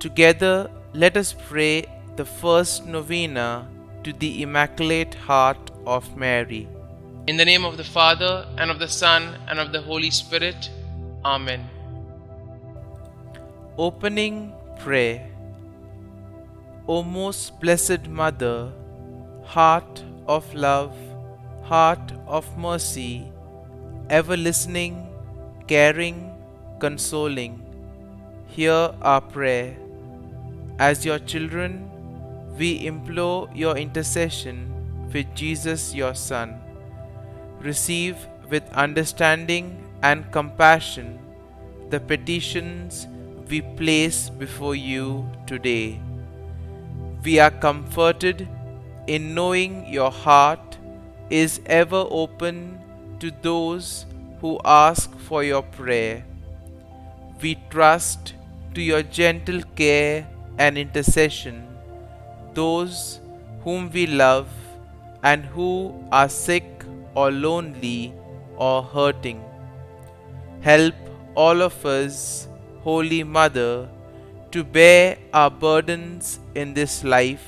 Together, let us pray the first novena to the Immaculate Heart of Mary. In the name of the Father, and of the Son, and of the Holy Spirit. Amen. Opening Prayer. O most blessed Mother, heart of love, heart of mercy, ever listening, caring, consoling, hear our prayer. As your children, we implore your intercession with Jesus your Son. Receive with understanding and compassion the petitions we place before you today. We are comforted in knowing your heart is ever open to those who ask for your prayer. We trust to your gentle care and intercession those whom we love and who are sick or lonely or hurting. Help all of us, Holy Mother, to bear our burdens in this life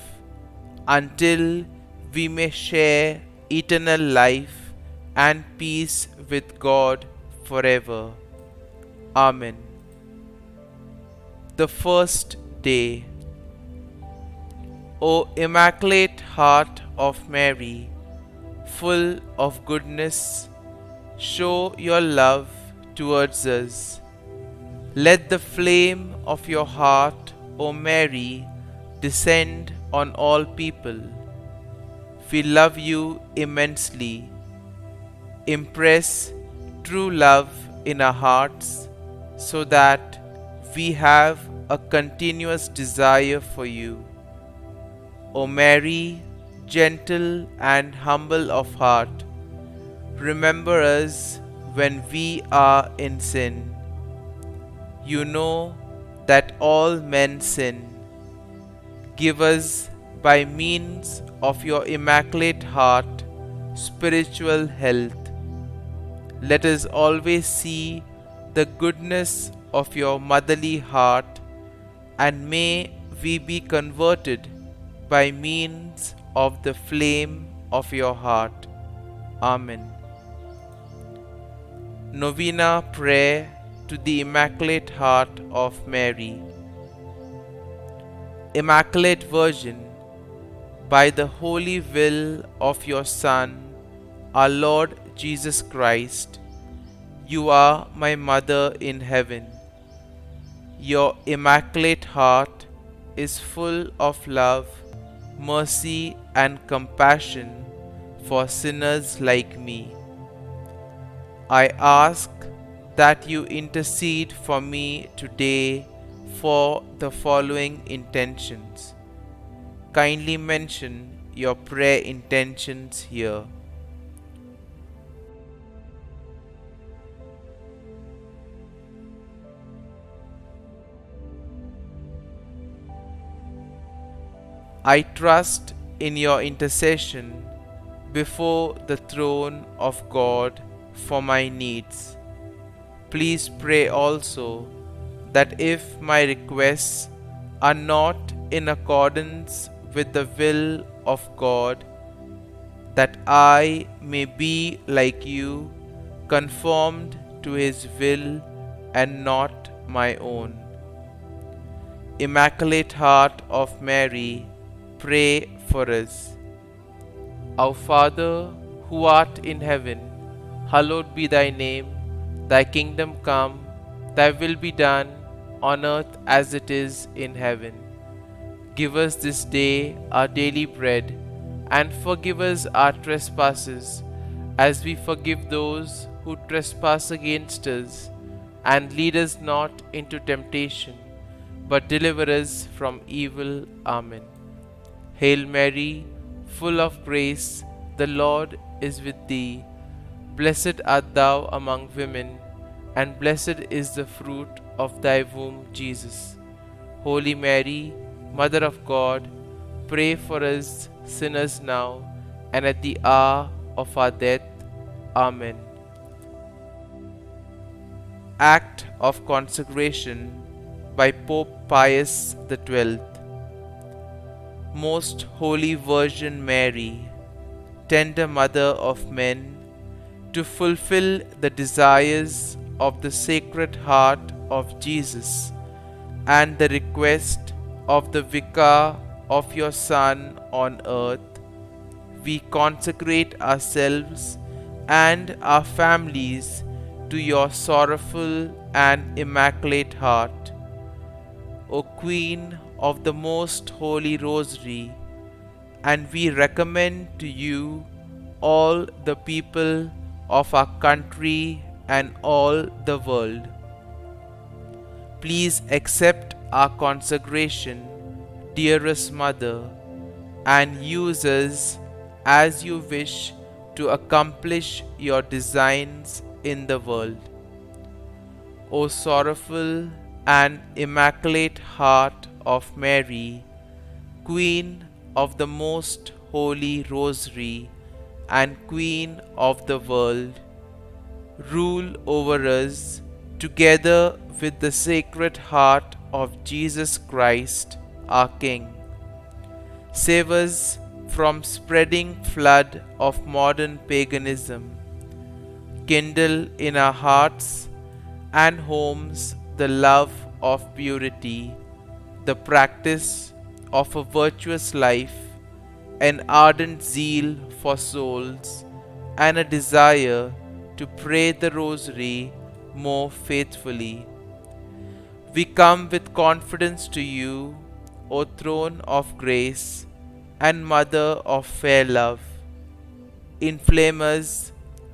until we may share eternal life and peace with God forever. Amen. The first day. O Immaculate Heart of Mary, full of goodness, show your love towards us. Let the flame of your heart, O Mary, descend on all people. We love you immensely. Impress true love in our hearts so that we have a continuous desire for you. O Mary, gentle and humble of heart, remember us when we are in sin. You know that all men sin. Give us, by means of your Immaculate Heart, spiritual health. Let us always see the goodness of your motherly heart, and may we be converted by means of the flame of your heart. Amen. Novena Prayer to the Immaculate Heart of Mary. Immaculate Virgin, by the holy will of your Son, our Lord Jesus Christ, you are my Mother in heaven. Your Immaculate Heart is full of love, mercy and compassion for sinners like me. I ask that you intercede for me today for the following intentions. Kindly mention your prayer intentions here. I trust in your intercession before the throne of God for my needs. Please pray also that if my requests are not in accordance with the will of God, that I may be like you, conformed to His will and not my own. Immaculate Heart of Mary, pray for us. Our Father, who art in heaven, hallowed be thy name. Thy kingdom come, thy will be done, on earth as it is in heaven. Give us this day our daily bread, and forgive us our trespasses, as we forgive those who trespass against us. And lead us not into temptation, but deliver us from evil. Amen. Hail Mary, full of grace, the Lord is with thee. Blessed art thou among women, and blessed is the fruit of thy womb, Jesus. Holy Mary, Mother of God, pray for us sinners now and at the hour of our death. Amen. Act of consecration by Pope Pius XII. Most Holy Virgin Mary, tender Mother of men, to fulfill the desires of the Sacred Heart of Jesus and the request of the Vicar of your Son on earth, we consecrate ourselves and our families to your sorrowful and immaculate heart. O Queen of the Most Holy Rosary, and we recommend to you all the people of our country and all the world. Please accept our consecration, dearest Mother, and use us as you wish to accomplish your designs in the world. O sorrowful and immaculate heart of Mary, Queen of the Most Holy Rosary and Queen of the world, rule over us together with the Sacred Heart of Jesus Christ, our King. Save us from spreading flood of modern paganism. Kindle in our hearts and homes the love of purity, the practice of a virtuous life, an ardent zeal for souls, and a desire to pray the Rosary more faithfully. We come with confidence to you, O Throne of Grace and Mother of fair love. Inflame us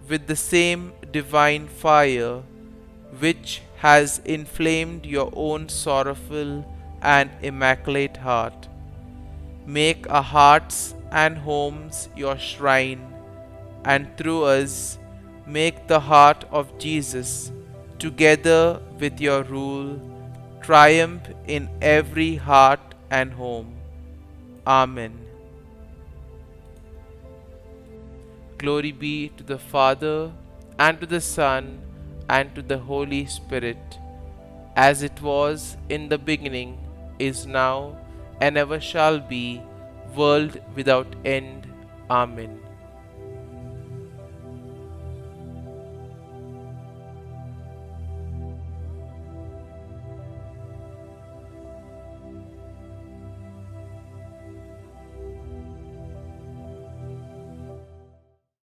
with the same divine fire which has inflamed your own sorrowful and immaculate heart. Make our hearts and homes your shrine, and through us make the heart of Jesus, together with your rule, triumph in every heart and home. Amen. Glory be to the Father, and to the Son, and to the Holy Spirit, as it was in the beginning, is now, and ever shall be, world without end. Amen.